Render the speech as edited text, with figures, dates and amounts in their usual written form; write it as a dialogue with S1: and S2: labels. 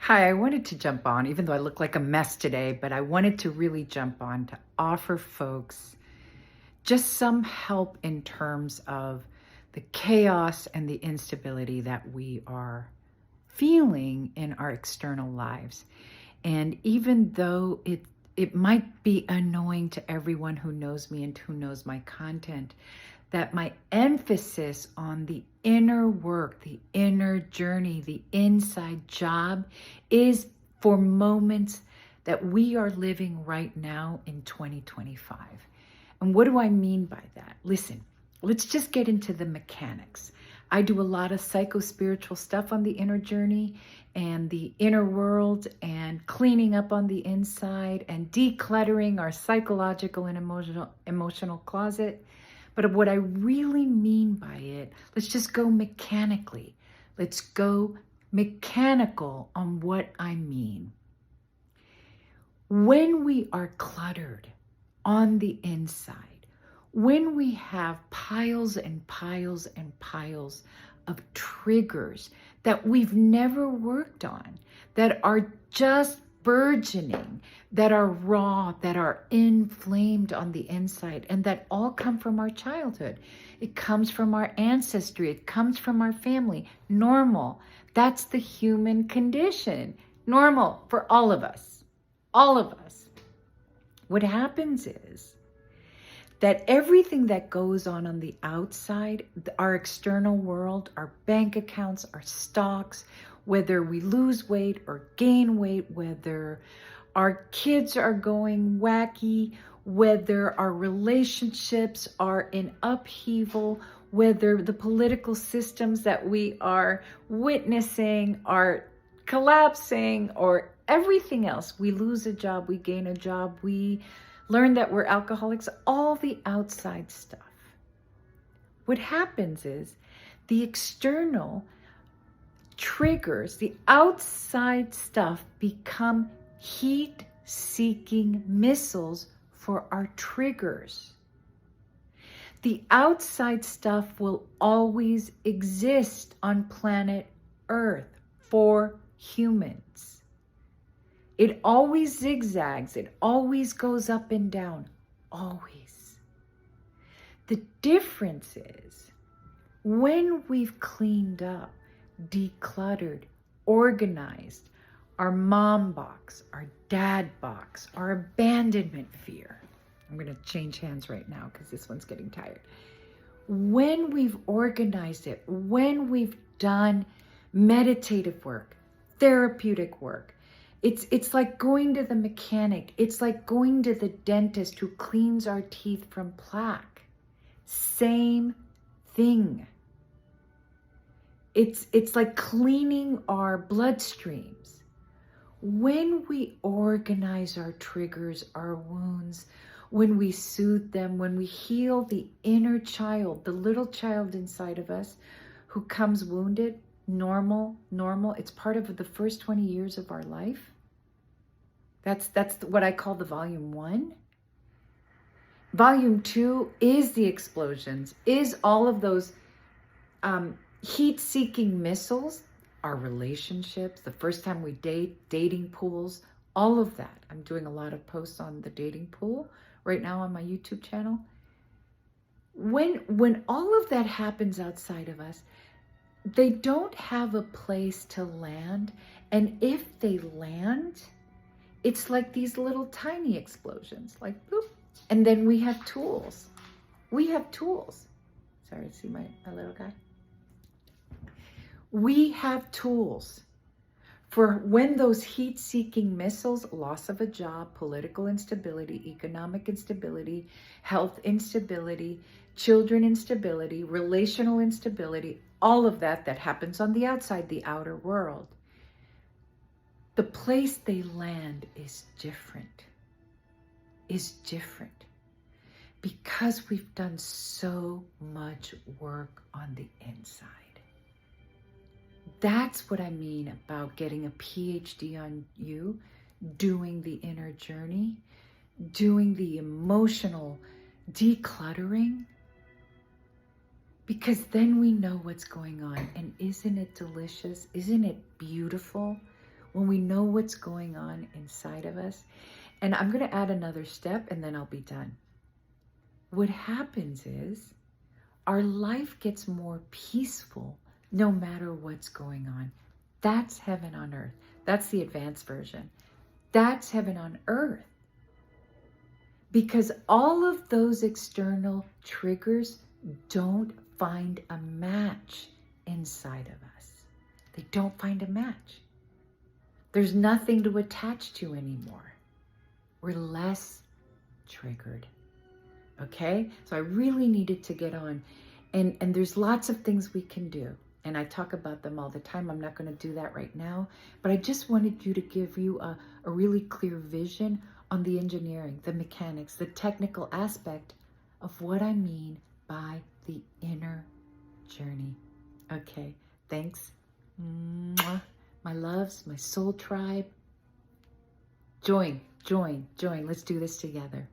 S1: Hi, I wanted to jump on, even though I look like a mess today, but I wanted to really jump on to offer folks just some help in terms of the chaos and the instability that we are feeling in our external lives. And even though it might be annoying to everyone who knows me and who knows my content, that my emphasis on the inner work, the inner journey, the inside job is for moments that we are living right now in 2025. And what do I mean by that? Listen, let's just get into the mechanics. I do a lot of psycho-spiritual stuff on the inner journey and the inner world and cleaning up on the inside and decluttering our psychological and emotional closet. But what I really mean by it, let's just go mechanically. Let's go mechanical on what I mean. When we are cluttered on the inside, when we have piles and piles and piles of triggers that we've never worked on, that are just burgeoning, that are raw, that are inflamed on the inside, and that all come from our childhood. It comes from our ancestry. It comes from our family. Normal. That's the human condition. Normal for all of us. All of us. What happens is that everything that goes on the outside, our external world, our bank accounts, our stocks, whether we lose weight or gain weight, whether our kids are going wacky, whether our relationships are in upheaval, whether the political systems that we are witnessing are collapsing, or everything else. We lose a job, we gain a job, we learn that we're alcoholics, all the outside stuff. What happens is the external triggers, the outside stuff, become heat-seeking missiles for our triggers. The outside stuff will always exist on planet Earth for humans. It always zigzags. It always goes up and down. Always. The difference is when we've cleaned up, decluttered, organized our mom box, our dad box, our abandonment fear. I'm going to change hands right now because this one's getting tired. When we've organized it, when we've done meditative work, therapeutic work, it's like going to the mechanic. It's like going to the dentist who cleans our teeth from plaque. Same thing. It's like cleaning our bloodstreams. When we organize our triggers, our wounds, when we soothe them, when we heal the inner child, the little child inside of us who comes wounded, normal, it's part of the first 20 years of our life. That's what I call the volume 1. Volume 2 is the explosions, is all of those heat-seeking missiles, our relationships, the first time we date, dating pools, all of that. I'm doing a lot of posts on the dating pool right now on my YouTube channel. When all of that happens outside of us, they don't have a place to land. And if they land, it's like these little tiny explosions, like boop. And then we have tools. We have tools. Sorry, see my little guy? We have tools for when those heat-seeking missiles, loss of a job, political instability, economic instability, health instability, children instability, relational instability, all of that happens on the outside, the outer world. The place they land is different, because we've done so much work on the inside. That's what I mean about getting a PhD on you, doing the inner journey, doing the emotional decluttering, because then we know what's going on. And isn't it delicious? Isn't it beautiful when we know what's going on inside of us. And I'm going to add another step and then I'll be done. What happens is our life gets more peaceful no matter what's going on. That's heaven on earth. That's the advanced version. That's heaven on earth. Because all of those external triggers don't find a match inside of us. They don't find a match. There's nothing to attach to anymore. We're less triggered. Okay? So I really needed to get on. And there's lots of things we can do. And I talk about them all the time. I'm not going to do that right now. But I just wanted you to give you a really clear vision on the engineering, the mechanics, the technical aspect of what I mean by the inner journey. Okay, thanks. Mwah. My loves, my soul tribe. Join. Let's do this together.